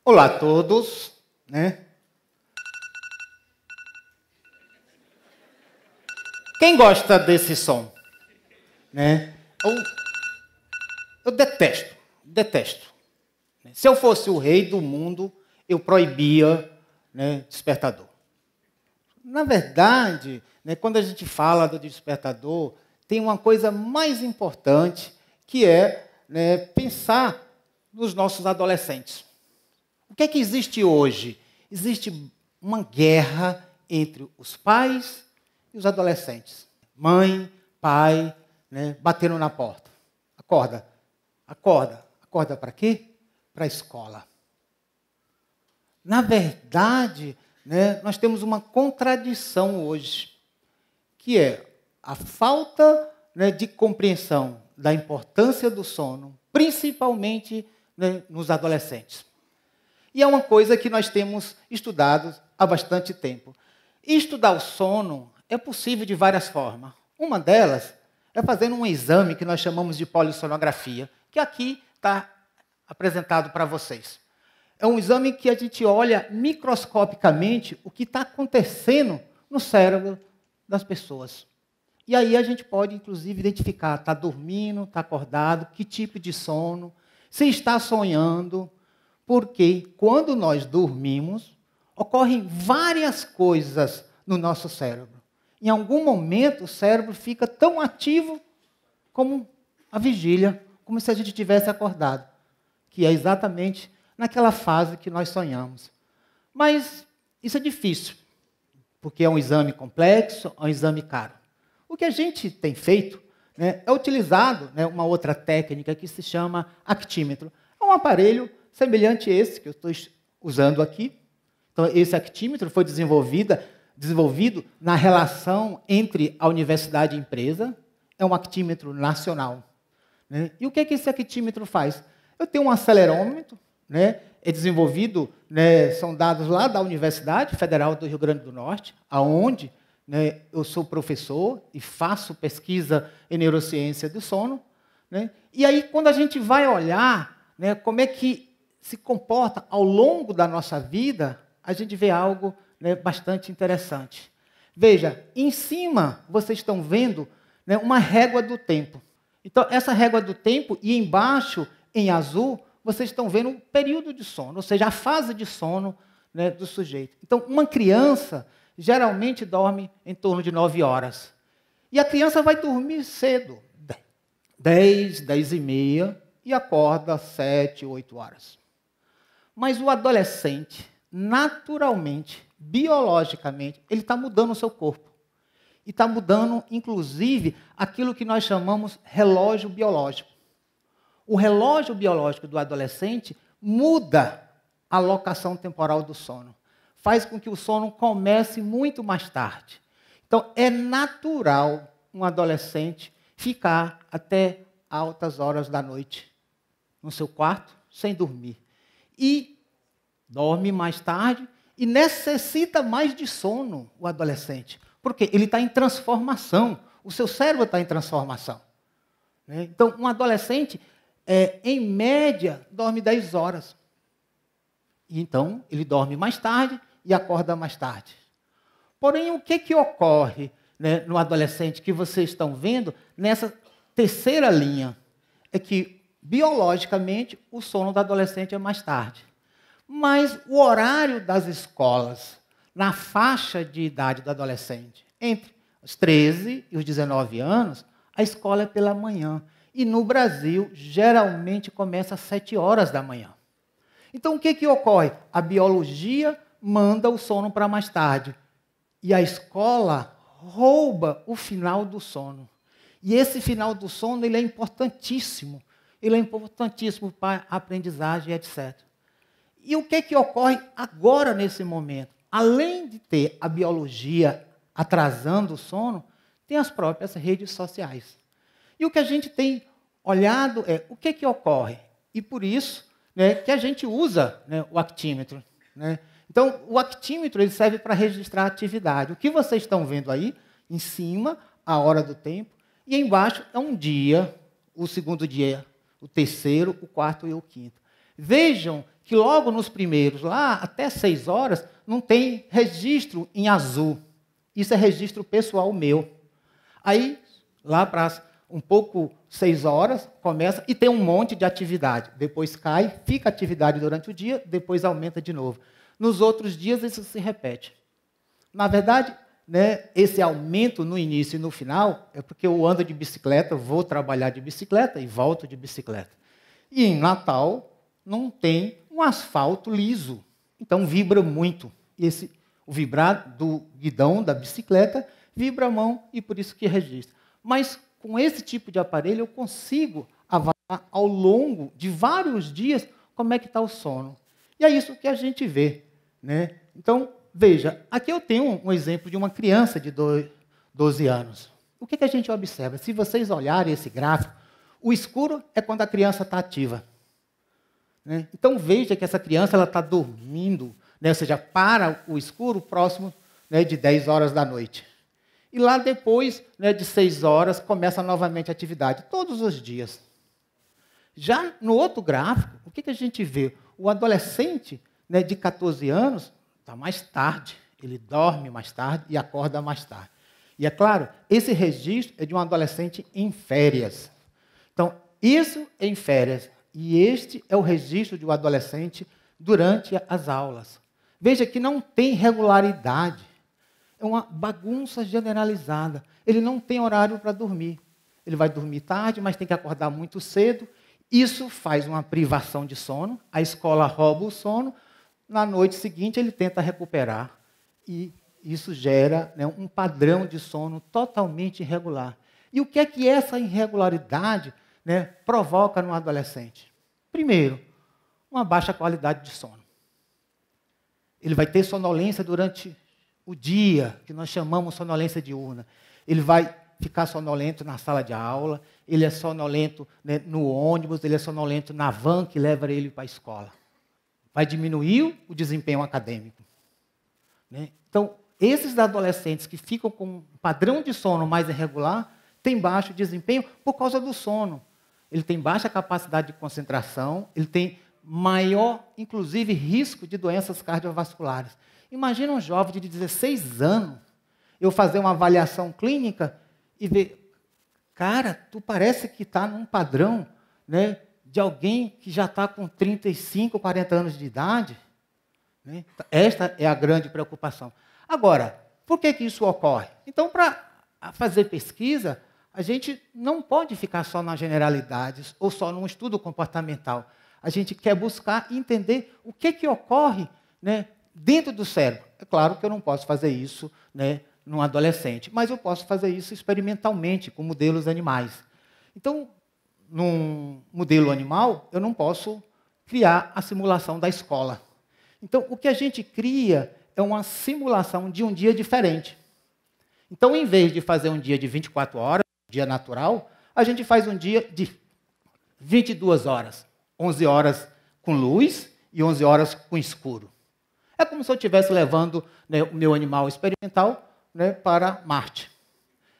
Olá a todos, né? Quem gosta desse som? Né? Eu detesto. Se eu fosse o rei do mundo, eu proibia, né, despertador. Na verdade, né, quando a gente fala do despertador, tem uma coisa mais importante, que é, né, pensar nos nossos adolescentes. O que é que existe hoje? Existe uma guerra entre os pais e os adolescentes. Mãe, pai, né, batendo na porta. Acorda. Acorda para quê? Para a escola. Na verdade, né, nós temos uma contradição hoje, que é a falta, né, de compreensão da importância do sono, principalmente, né, nos adolescentes. E é uma coisa que nós temos estudado há bastante tempo. E estudar o sono é possível de várias formas. Uma delas é fazendo um exame que nós chamamos de polissonografia, que aqui está apresentado para vocês. É um exame que a gente olha microscopicamente o que está acontecendo no cérebro das pessoas. E aí a gente pode, inclusive, identificar, está dormindo, está acordado, que tipo de sono, se está sonhando. Porque quando nós dormimos, ocorrem várias coisas no nosso cérebro. Em algum momento, o cérebro fica tão ativo como a vigília, como se a gente tivesse acordado, que é exatamente naquela fase que nós sonhamos. Mas isso é difícil, porque é um exame complexo, é um exame caro. O que a gente tem feito, né, é utilizado, né, uma outra técnica que se chama actímetro. É um aparelho semelhante a esse que eu estou usando aqui. Então, esse actímetro foi desenvolvido na relação entre a universidade e a empresa. É um actímetro nacional, né? E o que é que esse actímetro faz? Eu tenho um acelerômetro, né? É desenvolvido, né, são dados lá da Universidade Federal do Rio Grande do Norte, aonde, né, eu sou professor e faço pesquisa em neurociência do sono, né? E aí, quando a gente vai olhar, né, como é que se comporta ao longo da nossa vida, a gente vê algo, né, bastante interessante. Veja, em cima vocês estão vendo, né, uma régua do tempo. Então, essa régua do tempo, e embaixo, em azul, vocês estão vendo o período de sono, ou seja, a fase de sono, né, do sujeito. Então, uma criança geralmente dorme em torno de 9 horas. E a criança vai dormir cedo, 10, 10 e meia, e acorda 7, 8 horas. Mas o adolescente, naturalmente, biologicamente, ele está mudando o seu corpo. E está mudando, inclusive, aquilo que nós chamamos relógio biológico. O relógio biológico do adolescente muda a locação temporal do sono. Faz com que o sono comece muito mais tarde. Então, é natural um adolescente ficar até altas horas da noite no seu quarto, sem dormir. E dorme mais tarde e necessita mais de sono, o adolescente. Porque ele está em transformação. O seu cérebro está em transformação, né? Então, um adolescente, em média, dorme 10 horas. E então, ele dorme mais tarde e acorda mais tarde. Porém, o que ocorre, né, no adolescente que vocês estão vendo, nessa terceira linha, é que, biologicamente, o sono do adolescente é mais tarde. Mas o horário das escolas, na faixa de idade do adolescente, entre os 13 e os 19 anos, a escola é pela manhã. E no Brasil, geralmente começa às 7 horas da manhã. Então, o que ocorre? A biologia manda o sono para mais tarde. E a escola rouba o final do sono. E esse final do sono, ele é importantíssimo. Ele é importantíssimo para a aprendizagem, etc. E o que ocorre agora, nesse momento? Além de ter a biologia atrasando o sono, tem as próprias redes sociais. E o que a gente tem olhado é o que ocorre. E por isso, né, que a gente usa, né, o actímetro, né? Então, o actímetro ele serve para registrar a atividade. O que vocês estão vendo aí, Em cima, a hora do tempo, e embaixo é um dia, o segundo dia, o terceiro, o quarto e o quinto. Vejam que logo nos primeiros, lá até 6 horas, não tem registro em azul. Isso é registro pessoal meu. Aí, lá para um pouco 6 horas, começa e tem um monte de atividade. Depois cai, fica atividade durante o dia, depois aumenta de novo. Nos outros dias, isso se repete. Na verdade, né, esse aumento no início e no final é porque eu ando de bicicleta, vou trabalhar de bicicleta e volto de bicicleta. E em Natal não tem um asfalto liso, então vibra muito. O vibrar do guidão da bicicleta vibra a mão e por isso que registra. Mas com esse tipo de aparelho eu consigo avaliar ao longo de vários dias como é que está o sono. E é isso que a gente vê, né? Então, veja, aqui eu tenho um exemplo de uma criança de 12 anos. O que a gente observa? Se vocês olharem esse gráfico, o escuro é quando a criança está ativa. Né? Então, veja que essa criança está dormindo, né? Ou seja, para o escuro próximo, né, de 10 horas da noite. E lá depois, né, de 6 horas, começa novamente a atividade, todos os dias. Já no outro gráfico, o que a gente vê? O adolescente, né, de 14 anos está mais tarde, ele dorme mais tarde e acorda mais tarde. E é claro, esse registro é de um adolescente em férias. Então, isso é em férias. E este é o registro de um adolescente durante as aulas. Veja que não tem regularidade. É uma bagunça generalizada. Ele não tem horário para dormir. Ele vai dormir tarde, mas tem que acordar muito cedo. Isso faz uma privação de sono. A escola rouba o sono. Na noite seguinte, ele tenta recuperar. E isso gera, né, um padrão de sono totalmente irregular. E o que é que essa irregularidade, né, provoca no adolescente? Primeiro, uma baixa qualidade de sono. Ele vai ter sonolência durante o dia, que nós chamamos sonolência diurna. Ele vai ficar sonolento na sala de aula, ele é sonolento, né, no ônibus, ele é sonolento na van que leva ele para a escola. Vai diminuir o desempenho acadêmico. Né? Então, esses adolescentes que ficam com um padrão de sono mais irregular têm baixo desempenho por causa do sono. Ele tem baixa capacidade de concentração, ele tem maior, inclusive, risco de doenças cardiovasculares. Imagina um jovem de 16 anos, eu fazer uma avaliação clínica e ver, cara, tu parece que está num padrão, né, de alguém que já está com 35, 40 anos de idade. Né? Esta é a grande preocupação. Agora, por que isso ocorre? Então, para fazer pesquisa, a gente não pode ficar só nas generalidades ou só num estudo comportamental. A gente quer buscar entender o que ocorre, né, dentro do cérebro. É claro que eu não posso fazer isso, né, num adolescente, mas eu posso fazer isso experimentalmente, com modelos animais. Então, num modelo animal, eu não posso criar a simulação da escola. Então, o que a gente cria é uma simulação de um dia diferente. Então, em vez de fazer um dia de 24 horas, dia natural, a gente faz um dia de 22 horas. 11 horas com luz e 11 horas com escuro. É como se eu estivesse levando, né, o meu animal experimental, né, para Marte.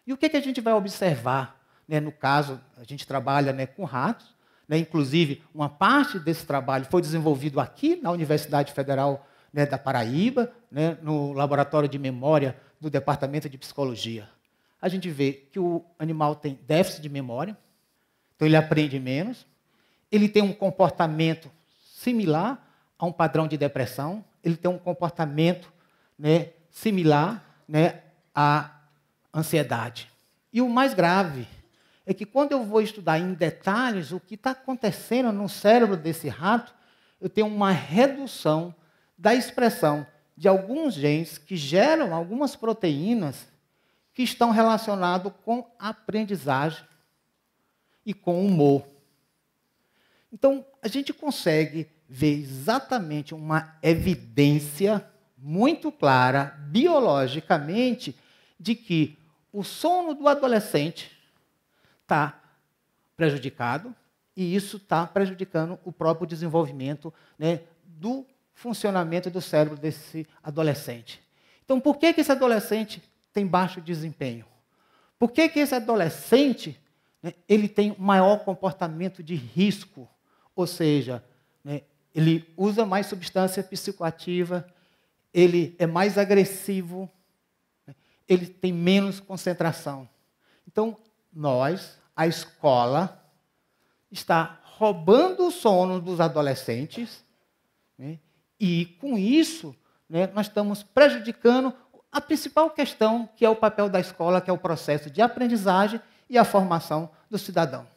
E o que a gente vai observar? Né, no caso, a gente trabalha, né, com ratos, né, inclusive uma parte desse trabalho foi desenvolvido aqui na Universidade Federal, né, da Paraíba, né, no Laboratório de Memória do Departamento de Psicologia. A gente vê que o animal tem déficit de memória, então ele aprende menos, ele tem um comportamento similar a um padrão de depressão, ele tem um comportamento, né, similar, né, à ansiedade. E o mais grave é que quando eu vou estudar em detalhes o que está acontecendo no cérebro desse rato, eu tenho uma redução da expressão de alguns genes que geram algumas proteínas que estão relacionados com aprendizagem e com humor. Então, a gente consegue ver exatamente uma evidência muito clara, biologicamente, de que o sono do adolescente está prejudicado e isso está prejudicando o próprio desenvolvimento, né, do funcionamento do cérebro desse adolescente. Então, por que esse adolescente tem baixo desempenho? Por que esse adolescente, né, ele tem maior comportamento de risco? Ou seja, né, ele usa mais substância psicoativa, ele é mais agressivo, né, ele tem menos concentração. Então, a escola, está roubando o sono dos adolescentes, né, e, com isso, né, nós estamos prejudicando a principal questão, que é o papel da escola, que é o processo de aprendizagem e a formação do cidadão.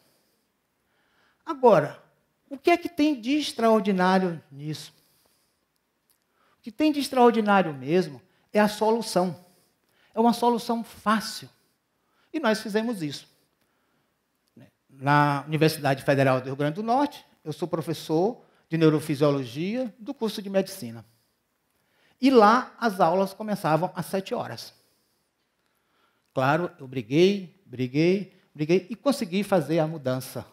Agora, o que é que tem de extraordinário nisso? O que tem de extraordinário mesmo é a solução. É uma solução fácil. E nós fizemos isso. Na Universidade Federal do Rio Grande do Norte, eu sou professor de neurofisiologia do curso de medicina. E lá as aulas começavam às 7 horas. Claro, eu briguei e consegui fazer a mudança.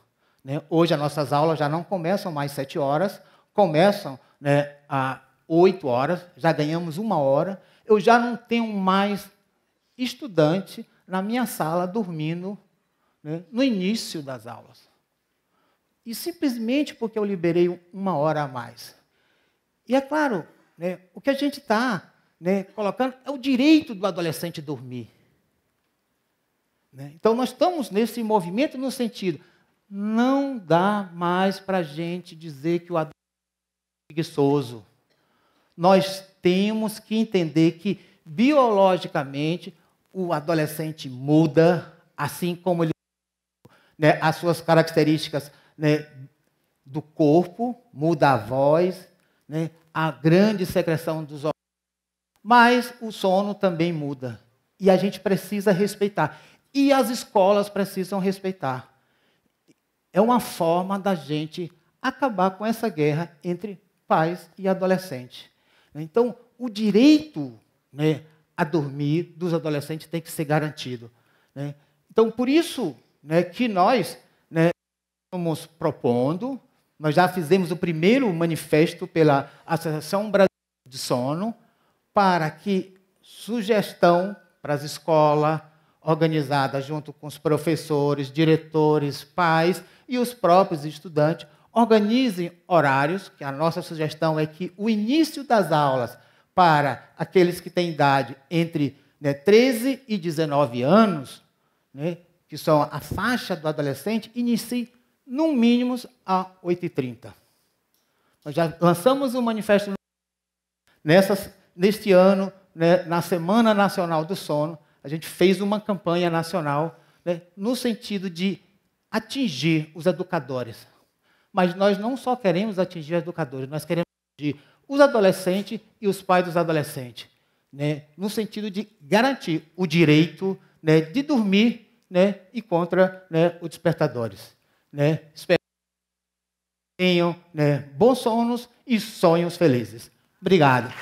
Né? Hoje as nossas aulas já não começam mais às 7 horas, começam, né, às 8 horas, já ganhamos 1 hora. Eu já não tenho mais estudante na minha sala dormindo, né, no início das aulas. E simplesmente porque eu liberei 1 hora a mais. E é claro, né, o que a gente está, né, colocando é o direito do adolescente dormir. Né? Então, nós estamos nesse movimento no sentido, não dá mais para a gente dizer que o adolescente é preguiçoso. Nós temos que entender que, biologicamente, o adolescente muda, assim como ele, né, as suas características, né, do corpo, muda a voz, né, a grande secreção dos hormônios, mas o sono também muda. E a gente precisa respeitar. E as escolas precisam respeitar. É uma forma da gente acabar com essa guerra entre pais e adolescentes. Então, o direito, né, a dormir dos adolescentes tem que ser garantido. Né? Então, por isso, né, que nós, né, estamos propondo, nós já fizemos o primeiro manifesto pela Associação Brasileira de Sono, para que sugestão para as escolas, organizada junto com os professores, diretores, pais e os próprios estudantes, organizem horários, que a nossa sugestão é que o início das aulas para aqueles que têm idade entre, né, 13 e 19 anos, né, que são a faixa do adolescente, inicie no mínimo às 8h30. Nós já lançamos um manifesto neste ano, né, na Semana Nacional do Sono. A gente fez uma campanha nacional, né, no sentido de atingir os educadores. Mas nós não só queremos atingir os educadores, nós queremos atingir os adolescentes e os pais dos adolescentes, né, no sentido de garantir o direito, né, de dormir, né, e contra, né, os despertadores. Né? Espero que tenham, né, bons sonos e sonhos felizes. Obrigado.